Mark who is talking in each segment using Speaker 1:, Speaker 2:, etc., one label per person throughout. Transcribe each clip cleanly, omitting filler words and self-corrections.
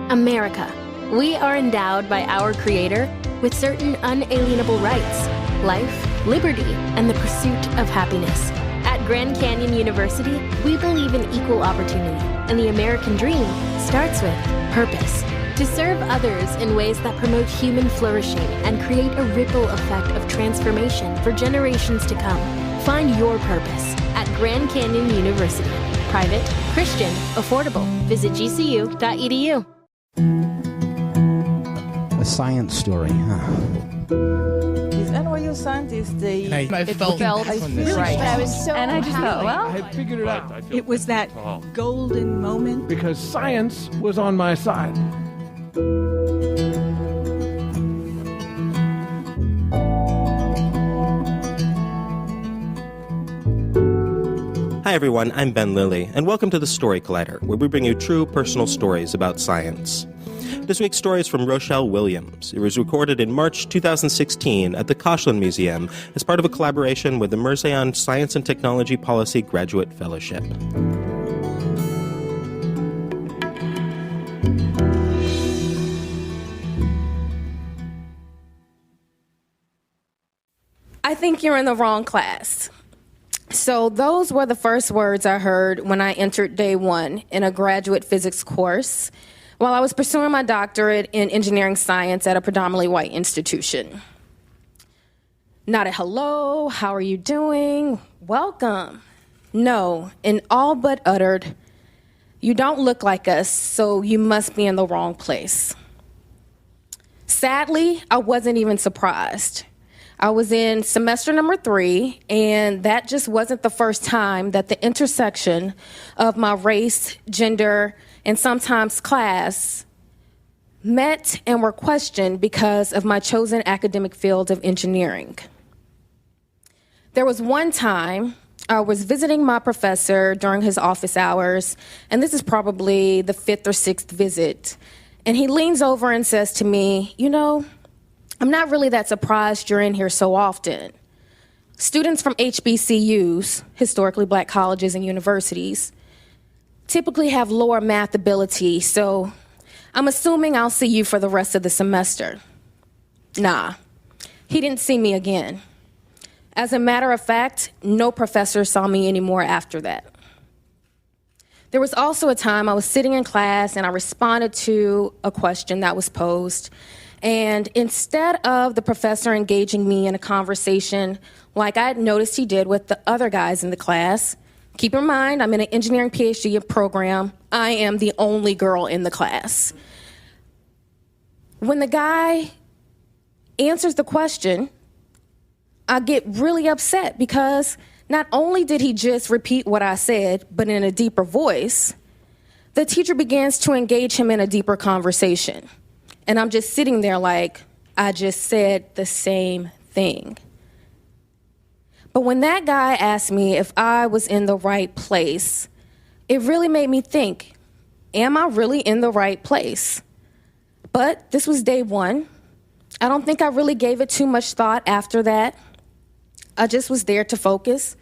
Speaker 1: America. We are endowed by our Creator with certain unalienable rights: life, liberty, and the pursuit of happiness. At Grand Canyon University, we believe in equal opportunity, and the American dream starts with purpose. To serve others in ways that promote human flourishing and create a ripple effect of transformation for generations to come. Find your purpose at Grand Canyon University. Private, Christian, affordable. Visit gcu.edu.
Speaker 2: A science story, huh?
Speaker 3: These NYU scientists,
Speaker 4: I felt
Speaker 3: really
Speaker 4: right.
Speaker 3: I was so
Speaker 5: and I just thought, well,
Speaker 4: I figured it out.
Speaker 6: It was that golden moment.
Speaker 4: Because science was on my side.
Speaker 7: Hi everyone, I'm Ben Lilly, and welcome to the Story Collider, where we bring you true personal stories about science. This week's story is from Rochelle Williams. It was recorded in March 2016 at the Koshland Museum as part of a collaboration with the Merzion Science and Technology Policy Graduate Fellowship.
Speaker 5: I think you're in the wrong class. So those were the first words I heard when I entered day one in a graduate physics course while I was pursuing my doctorate in engineering science at a predominantly white institution. Not a hello, how are you doing, welcome. No, and all but uttered, you don't look like us, so you must be in the wrong place. Sadly, I wasn't even surprised. I was in semester number 3, and that just wasn't the first time that the intersection of my race, gender, and sometimes class met and were questioned because of my chosen academic field of engineering. There was one time I was visiting my professor during his office hours, and this is probably the 5th or 6th visit, and he leans over and says to me, "You know, I'm not really that surprised you're in here so often. Students from HBCUs, historically black colleges and universities, typically have lower math ability, so I'm assuming I'll see you for the rest of the semester." Nah, he didn't see me again. As a matter of fact, no professor saw me anymore after that. There was also a time I was sitting in class and I responded to a question that was posed. And instead of the professor engaging me in a conversation like I had noticed he did with the other guys in the class, keep in mind, I'm in an engineering Ph.D. program. I am the only girl in the class. When the guy answers the question, I get really upset because not only did he just repeat what I said, but in a deeper voice, the teacher begins to engage him in a deeper conversation. And I'm just sitting there like, I just said the same thing. But when that guy asked me if I was in the right place, it really made me think, am I really in the right place? But this was day one. I don't think I really gave it too much thought after that. I just was there to focus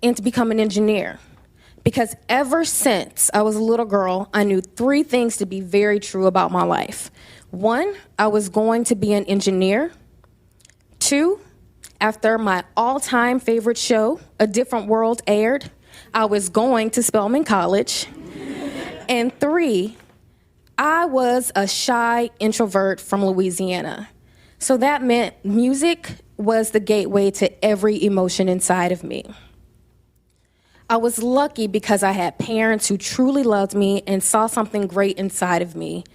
Speaker 5: and to become an engineer. Because ever since I was a little girl, I knew 3 things to be very true about my life. 1, I was going to be an engineer. 2, after my all-time favorite show, A Different World, aired, I was going to Spelman College. And 3, I was a shy introvert from Louisiana. So that meant music was the gateway to every emotion inside of me. I was lucky because I had parents who truly loved me and saw something great inside of me.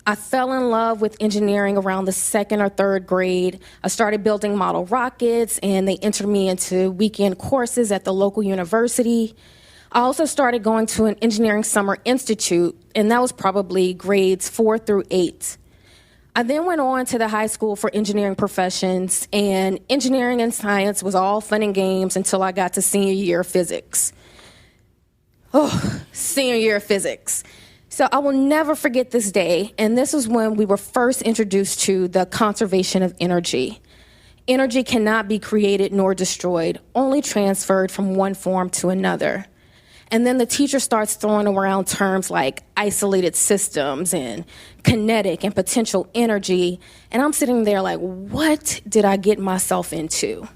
Speaker 5: I fell in love with engineering around the 2nd or 3rd grade. I started building model rockets, and they entered me into weekend courses at the local university. I also started going to an engineering summer institute, and that was probably grades 4 through 8. I then went on to the high school for engineering professions, and engineering and science was all fun and games until I got to senior year physics. Oh, senior year physics. So I will never forget this day, and this is when we were first introduced to the conservation of energy. Energy cannot be created nor destroyed, only transferred from one form to another. And then the teacher starts throwing around terms like isolated systems and kinetic and potential energy. And I'm sitting there like, what did I get myself into?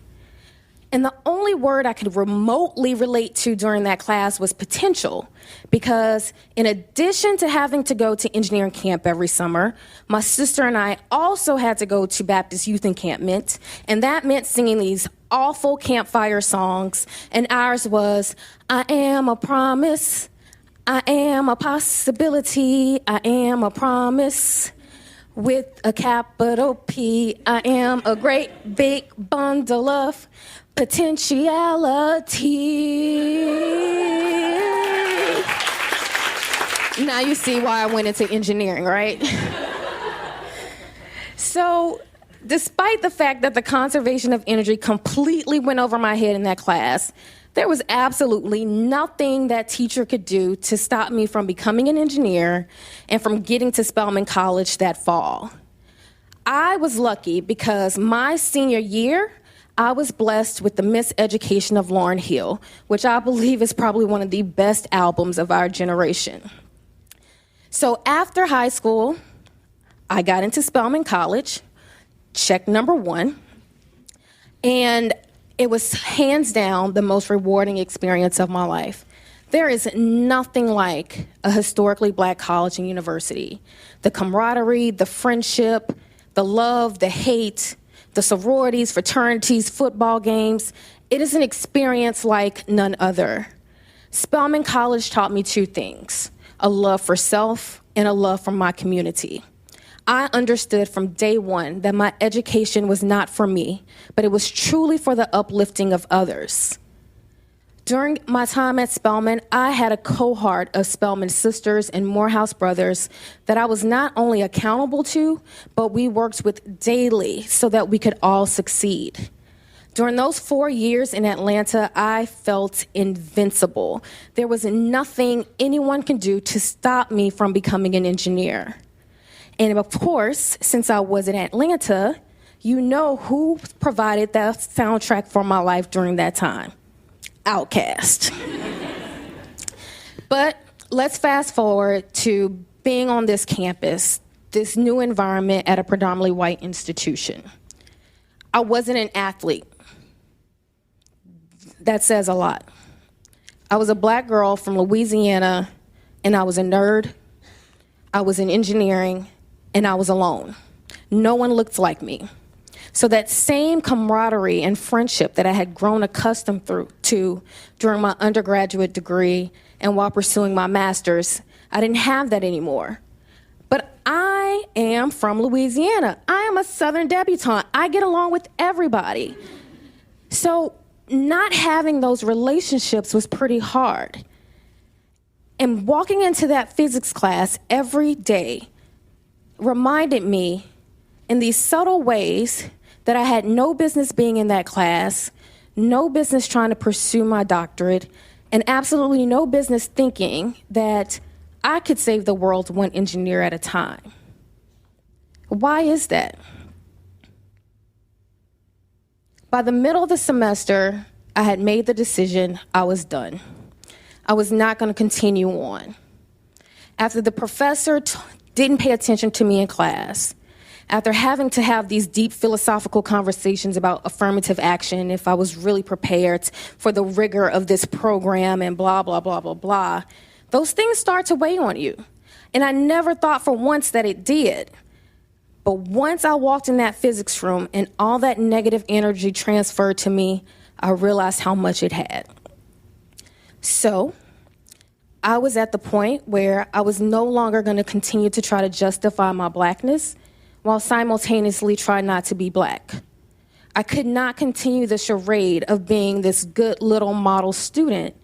Speaker 5: And the only word I could remotely relate to during that class was potential, because in addition to having to go to engineering camp every summer, my sister and I also had to go to Baptist Youth Encampment, and that meant singing these awful campfire songs, and ours was, I am a promise, I am a possibility, I am a promise. With a capital P, I am a great big bundle of potentiality. Now you see why I went into engineering, right? So, despite the fact that the conservation of energy completely went over my head in that class, there was absolutely nothing that teacher could do to stop me from becoming an engineer and from getting to Spelman College that fall. I was lucky because my senior year, I was blessed with the Miseducation of Lauryn Hill, which I believe is probably one of the best albums of our generation. So after high school, I got into Spelman College, check number 1, and it was hands down the most rewarding experience of my life. There is nothing like a historically black college and university. The camaraderie, the friendship, the love, the hate, the sororities, fraternities, football games. It is an experience like none other. Spelman College taught me 2 things, a love for self and a love for my community. I understood from day one that my education was not for me, but it was truly for the uplifting of others. During my time at Spelman, I had a cohort of Spelman sisters and Morehouse brothers that I was not only accountable to, but we worked with daily so that we could all succeed. During those 4 years in Atlanta, I felt invincible. There was nothing anyone could do to stop me from becoming an engineer. And of course, since I was in Atlanta, you know who provided that soundtrack for my life during that time. Outkast. But let's fast forward to being on this campus, this new environment at a predominantly white institution. I wasn't an athlete. That says a lot. I was a black girl from Louisiana, and I was a nerd. I was in engineering, and I was alone. No one looked like me. So that same camaraderie and friendship that I had grown accustomed to during my undergraduate degree and while pursuing my master's, I didn't have that anymore. But I am from Louisiana. I am a Southern debutante. I get along with everybody. So not having those relationships was pretty hard. And walking into that physics class every day reminded me in these subtle ways that I had no business being in that class, no business trying to pursue my doctorate, and absolutely no business thinking that I could save the world one engineer at a time. Why is that? By the middle of the semester, I had made the decision I was done. I was not going to continue on. After the professor didn't pay attention to me in class, after having to have these deep philosophical conversations about affirmative action, if I was really prepared for the rigor of this program and blah, blah, blah, blah, blah, those things start to weigh on you. And I never thought for once that it did. But once I walked in that physics room and all that negative energy transferred to me, I realized how much it had. So I was at the point where I was no longer going to continue to try to justify my blackness while simultaneously try not to be black. I could not continue the charade of being this good little model student,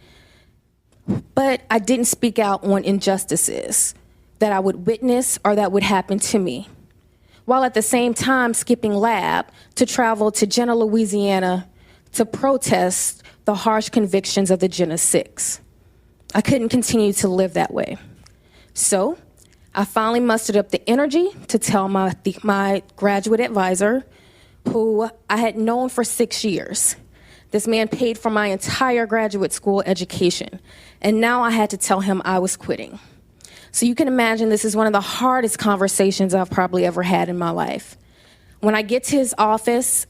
Speaker 5: but I didn't speak out on injustices that I would witness or that would happen to me, while at the same time skipping lab to travel to Jena, Louisiana to protest the harsh convictions of the Jena 6. I couldn't continue to live that way. So I finally mustered up the energy to tell my graduate advisor, who I had known for 6 years, This man paid for my entire graduate school education, and now I had to tell him I was quitting. So you can imagine this is one of the hardest conversations I've probably ever had in my life. When I get to his office,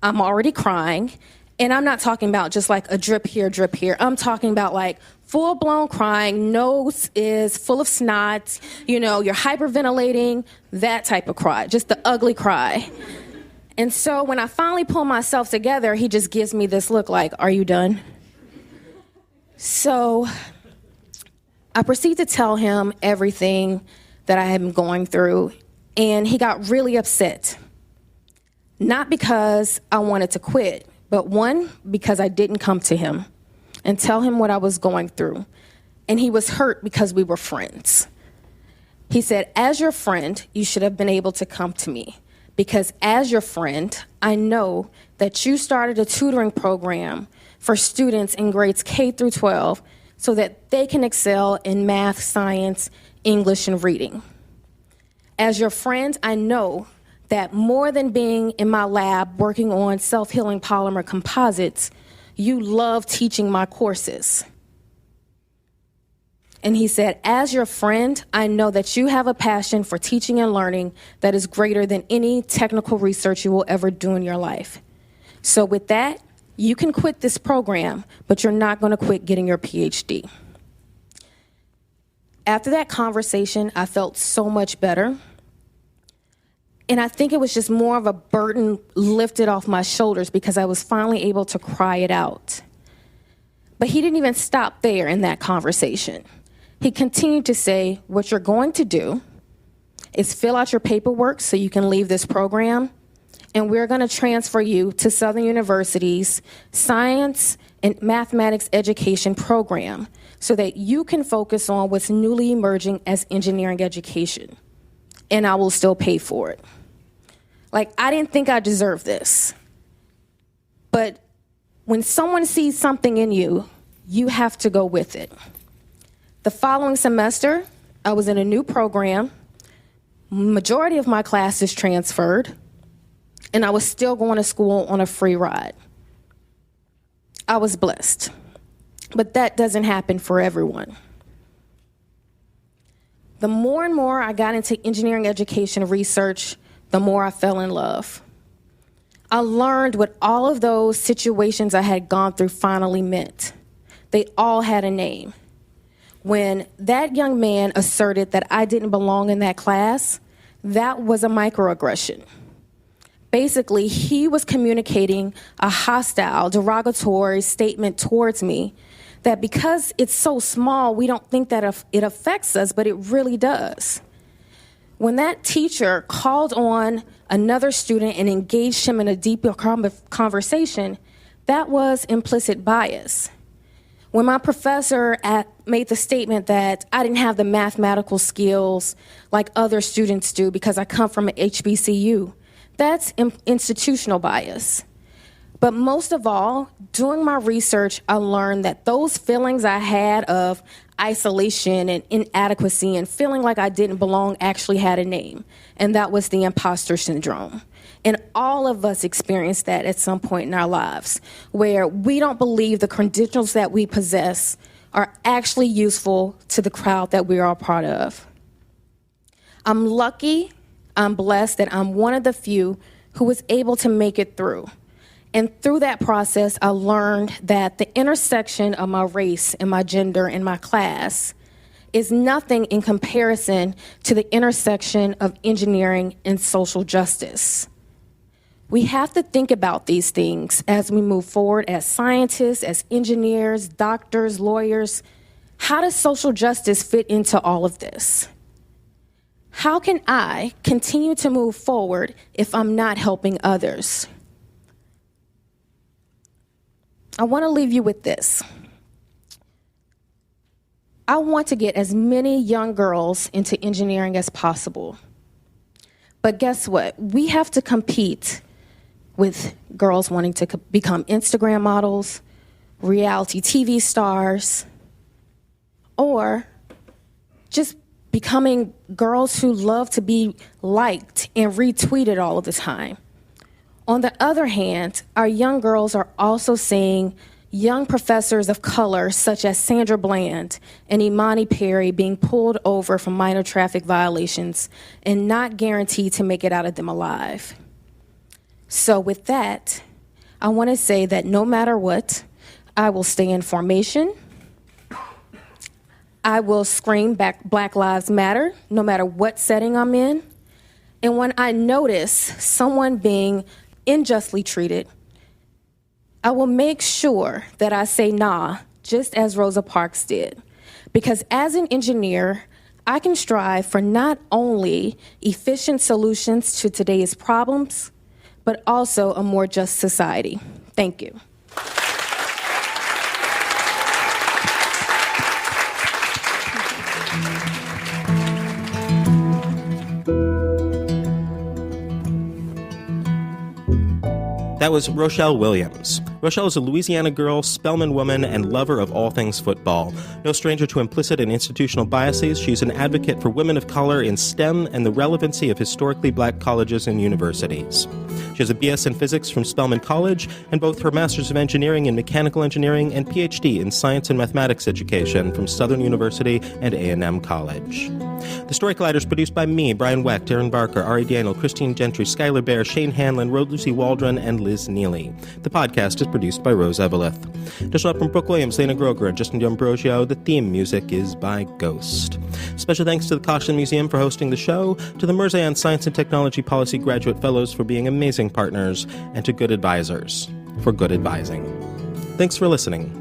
Speaker 5: I'm already crying, and I'm not talking about just like a drip here, drip here. I'm talking about like full-blown crying, nose is full of snot, you're hyperventilating, that type of cry, just the ugly cry. And so when I finally pull myself together, he just gives me this look like, are you done? So I proceed to tell him everything that I had been going through, and he got really upset. Not because I wanted to quit, but one, because I didn't come to him and tell him what I was going through. And he was hurt because we were friends. He said, as your friend, you should have been able to come to me. Because as your friend, I know that you started a tutoring program for students in grades K through 12 so that they can excel in math, science, English, and reading. As your friend, I know that more than being in my lab working on self-healing polymer composites, you love teaching my courses. And he said, as your friend, I know that you have a passion for teaching and learning that is greater than any technical research you will ever do in your life. So with that, you can quit this program, but you're not going to quit getting your PhD. After that conversation, I felt so much better. And I think it was just more of a burden lifted off my shoulders because I was finally able to cry it out. But he didn't even stop there in that conversation. He continued to say, what you're going to do is fill out your paperwork so you can leave this program, and we're going to transfer you to Southern University's Science and Mathematics Education program so that you can focus on what's newly emerging as engineering education, and I will still pay for it. Like, I didn't think I deserved this. But when someone sees something in you, you have to go with it. The following semester, I was in a new program. Majority of my classes transferred, and I was still going to school on a free ride. I was blessed, but that doesn't happen for everyone. The more and more I got into engineering education research, the more I fell in love. I learned what all of those situations I had gone through finally meant. They all had a name. When that young man asserted that I didn't belong in that class, that was a microaggression. Basically, he was communicating a hostile, derogatory statement towards me that because it's so small, we don't think that it affects us, but it really does. When that teacher called on another student and engaged him in a deeper conversation, that was implicit bias. When my professor made the statement that I didn't have the mathematical skills like other students do because I come from an HBCU, that's institutional bias. But most of all, doing my research, I learned that those feelings I had of isolation and inadequacy and feeling like I didn't belong actually had a name, and that was the imposter syndrome. And all of us experience that at some point in our lives, where we don't believe the credentials that we possess are actually useful to the crowd that we are a part of. I'm lucky, I'm blessed that I'm one of the few who was able to make it through. And through that process, I learned that the intersection of my race and my gender and my class is nothing in comparison to the intersection of engineering and social justice. We have to think about these things as we move forward as scientists, as engineers, doctors, lawyers. How does social justice fit into all of this? How can I continue to move forward if I'm not helping others? I want to leave you with this. I want to get as many young girls into engineering as possible. But guess what? We have to compete with girls wanting to become Instagram models, reality TV stars, or just becoming girls who love to be liked and retweeted all of the time. On the other hand, our young girls are also seeing young professors of color, such as Sandra Bland and Imani Perry, being pulled over for minor traffic violations and not guaranteed to make it out of them alive. So with that, I want to say that no matter what, I will stay in formation. I will scream back Black Lives Matter, no matter what setting I'm in. And when I notice someone being unjustly treated, I will make sure that I say nah, just as Rosa Parks did. Because as an engineer, I can strive for not only efficient solutions to today's problems, but also a more just society. Thank you.
Speaker 7: That was Rochelle Williams. Rochelle is a Louisiana girl, Spelman woman, and lover of all things football. No stranger to implicit and institutional biases, she's an advocate for women of color in STEM and the relevancy of historically black colleges and universities. She has a BS in physics from Spelman College and both her Master's of Engineering in Mechanical Engineering and Ph.D. in Science and Mathematics Education from Southern University and A&M College. The Story Collider is produced by me, Brian Wecht, Aaron Barker, Ari Daniel, Christine Gentry, Skylar Bear, Shane Hanlon, Lucy Waldron, and Liz Neely. The podcast is produced by Rose Eveleth. Additional help from Brooke Williams, Lena Groger, and Justin D'Ambrosio. The theme music is by Ghost. Special thanks to the Koshland Museum for hosting the show, to the Mirzayan Science and Technology Policy Graduate Fellows for being amazing partners, and to Good Advisors for good advising. Thanks for listening.